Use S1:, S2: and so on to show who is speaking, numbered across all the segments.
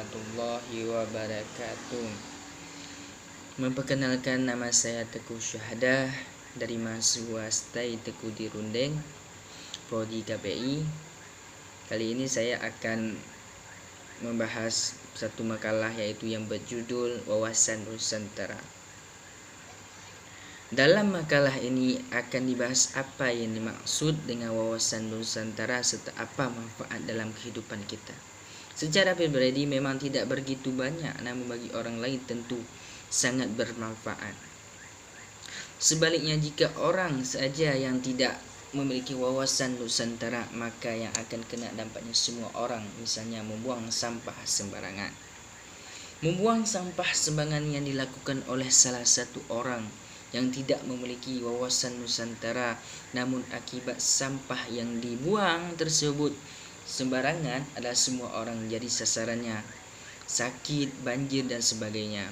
S1: warahmatullahi wabarakatuh. Memperkenalkan, nama saya Teguh Syuhada dari mahasiswa STAI Teguh di Rundeng, Prodi KPI. Kali ini saya akan membahas satu makalah yaitu yang berjudul Wawasan Nusantara. Dalam makalah ini akan dibahas apa yang dimaksud dengan wawasan Nusantara serta apa manfaat dalam kehidupan kita. Secara pribadi memang tidak begitu banyak, namun bagi orang lain tentu sangat bermanfaat. Sebaliknya, jika orang saja yang tidak memiliki wawasan Nusantara, maka yang akan kena dampaknya semua orang, misalnya membuang sampah sembarangan. Membuang sampah sembarangan yang dilakukan oleh salah satu orang yang tidak memiliki wawasan Nusantara, namun akibat sampah yang dibuang tersebut sembarangan adalah semua orang jadi sasarannya, sakit, banjir dan sebagainya.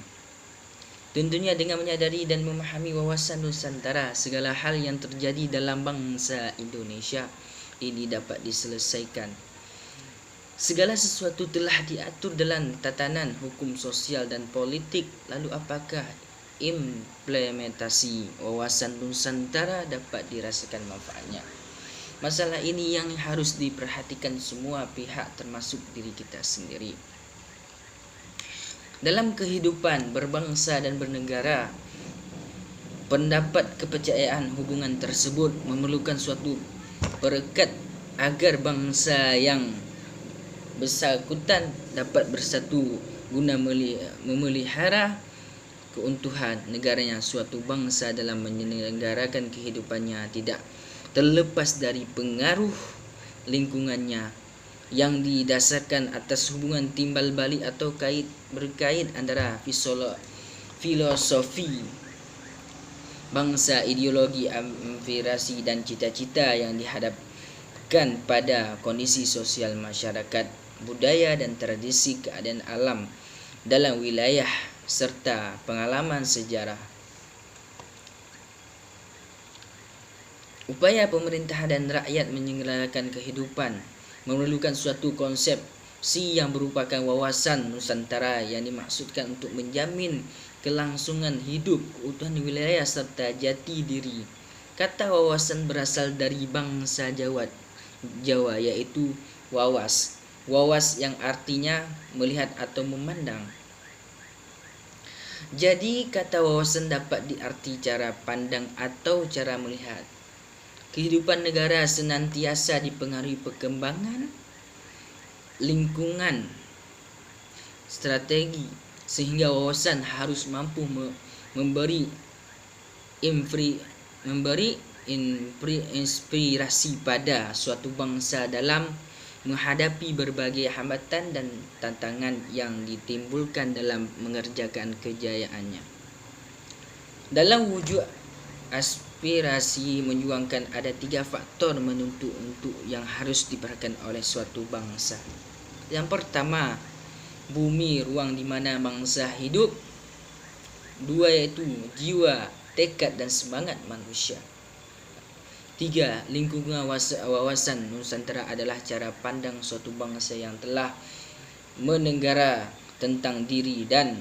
S1: Tentunya dengan menyadari dan memahami wawasan Nusantara, segala hal yang terjadi dalam bangsa Indonesia ini dapat diselesaikan. Segala sesuatu telah diatur dalam tatanan hukum sosial dan politik. Lalu apakah implementasi wawasan Nusantara dapat dirasakan manfaatnya? Masalah ini yang harus diperhatikan semua pihak, termasuk diri kita sendiri. Dalam kehidupan berbangsa dan bernegara, pendapat kepercayaan hubungan tersebut memerlukan suatu perekat agar bangsa yang bersangkutan dapat bersatu guna memelihara keuntuhan negaranya. Suatu bangsa dalam menyelenggarakan kehidupannya tidak terlepas dari pengaruh lingkungannya yang didasarkan atas hubungan timbal balik atau berkait antara filosofi bangsa, ideologi, aspirasi dan cita-cita yang dihadapkan pada kondisi sosial masyarakat, budaya dan tradisi, keadaan alam dalam wilayah serta pengalaman sejarah. Upaya pemerintah dan rakyat menyelenggarakan kehidupan memerlukan suatu konsepsi yang merupakan wawasan Nusantara yang dimaksudkan untuk menjamin kelangsungan hidup, keutuhan wilayah serta jati diri. Kata wawasan berasal dari bangsa Jawa yaitu wawas yang artinya melihat atau memandang. Jadi kata wawasan dapat diarti cara pandang atau cara melihat. Kehidupan negara senantiasa dipengaruhi perkembangan lingkungan strategi, sehingga wawasan harus mampu memberi inspirasi pada suatu bangsa dalam menghadapi berbagai hambatan dan tantangan yang ditimbulkan dalam mengerjakan kejayaannya. Dalam wujud aspirasi menjuangkan, ada 3 faktor menentu untuk yang harus diperhatikan oleh suatu bangsa. Yang pertama, bumi, ruang di mana bangsa hidup. 2 yaitu jiwa, tekad dan semangat manusia. 3. Lingkungan wawasan Nusantara adalah cara pandang suatu bangsa yang telah menegara tentang diri dan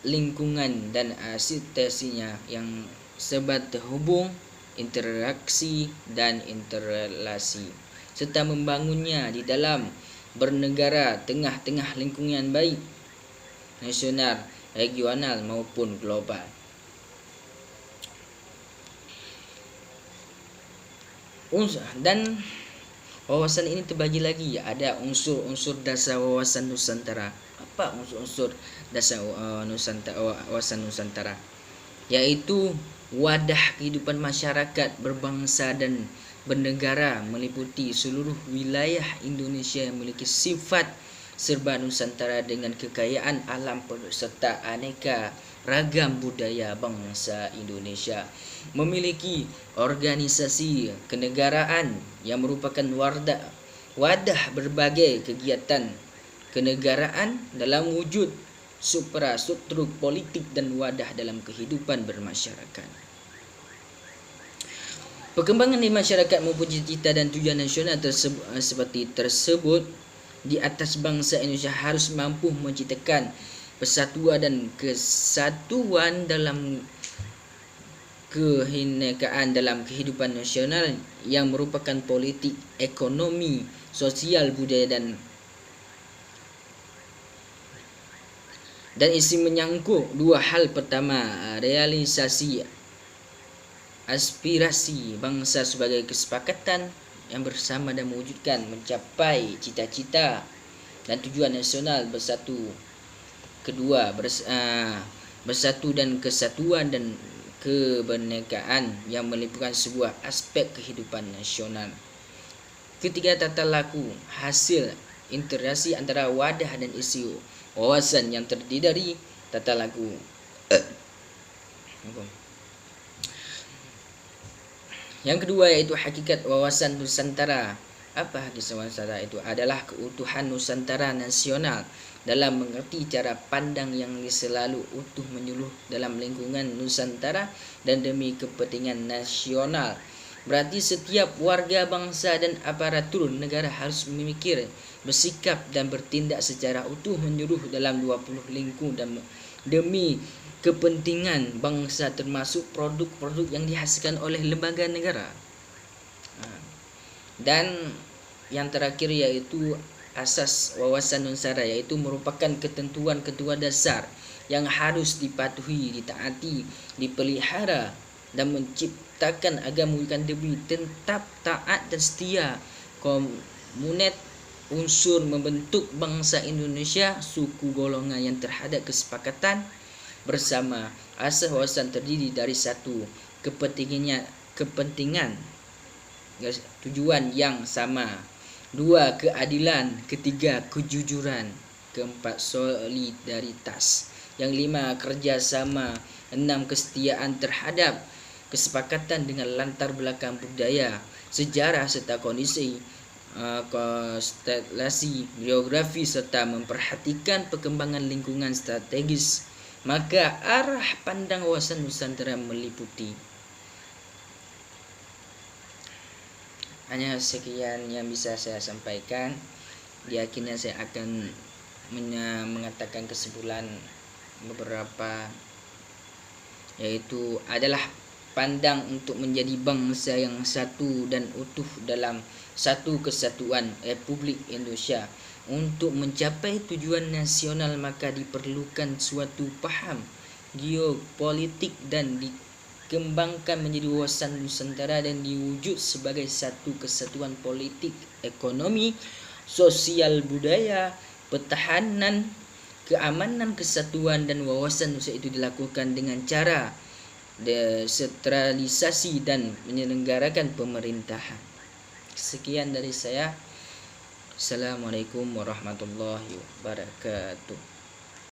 S1: lingkungan dan asitasinya yang sebat terhubung, interaksi dan interrelasi, serta membangunnya di dalam bernegara tengah-tengah lingkungan baik nasional, regional maupun global. Dan wawasan ini terbagi lagi, ada unsur-unsur dasar wawasan Nusantara. Apa unsur-unsur dasar wawasan Nusantara? Yaitu wadah kehidupan masyarakat berbangsa dan bernegara, meliputi seluruh wilayah Indonesia yang memiliki sifat serba Nusantara dengan kekayaan alam serta aneka ragam budaya bangsa Indonesia. Memiliki organisasi kenegaraan yang merupakan wadah berbagai kegiatan kenegaraan dalam wujud suprastruktur politik dan wadah dalam kehidupan bermasyarakat. Perkembangan di masyarakat maupun cita-cita dan tujuan nasional seperti tersebut di atas bangsa Indonesia harus mampu menciptakan persatuan dan kesatuan dalam kehinekaan dalam kehidupan nasional yang merupakan politik, ekonomi, sosial, budaya dan isi menyangkut dua hal. Pertama, realisasi aspirasi bangsa sebagai kesepakatan yang bersama dan mewujudkan mencapai cita-cita dan tujuan nasional bersatu. Kedua, bersatu dan kesatuan dan kebenekaan yang meliputi sebuah aspek kehidupan nasional. Ketiga, tata laku hasil interaksi antara wadah dan isi wawasan yang terdiri dari tata laku. Yang kedua yaitu hakikat wawasan Nusantara. Apa hakikat Nusantara? Itu adalah keutuhan Nusantara nasional dalam mengerti cara pandang yang selalu utuh menyeluruh dalam lingkungan Nusantara dan demi kepentingan nasional. Berarti setiap warga bangsa dan aparatur negara harus memikir, bersikap dan bertindak secara utuh menyeluruh dalam 20 lingkung dan demi kepentingan bangsa, termasuk produk-produk yang dihasilkan oleh lembaga negara. Dan yang terakhir yaitu asas wawasan Nusantara, yaitu merupakan ketentuan-ketentuan dasar yang harus dipatuhi, ditaati, dipelihara dan menciptakan agar mewujudkan demi tetap taat dan setia komunitas unsur membentuk bangsa Indonesia, suku golongan yang terhadap kesepakatan bersama. Asas wawasan terdiri dari satu, kepentingan tujuan yang sama. Dua, keadilan. Ketiga, kejujuran. Keempat, solidaritas. Yang lima, kerjasama. Enam, kesetiaan terhadap kesepakatan dengan latar belakang budaya, sejarah serta kondisi konstelasi geografi serta memperhatikan perkembangan lingkungan strategis. Maka arah pandang wawasan Nusantara meliputi. Hanya sekian yang bisa saya sampaikan. Di akhirnya saya akan mengatakan kesimpulan beberapa, yaitu adalah pandang untuk menjadi bangsa yang satu dan utuh dalam satu kesatuan Republik Indonesia. Untuk mencapai tujuan nasional maka diperlukan suatu paham geopolitik dan dikembangkan menjadi wawasan Nusantara dan diwujud sebagai satu kesatuan politik, ekonomi, sosial, budaya, pertahanan, keamanan, kesatuan dan wawasan Nusantara itu dilakukan dengan cara desentralisasi dan menyelenggarakan pemerintahan. Sekian dari saya. Assalamualaikum warahmatullahi wabarakatuh.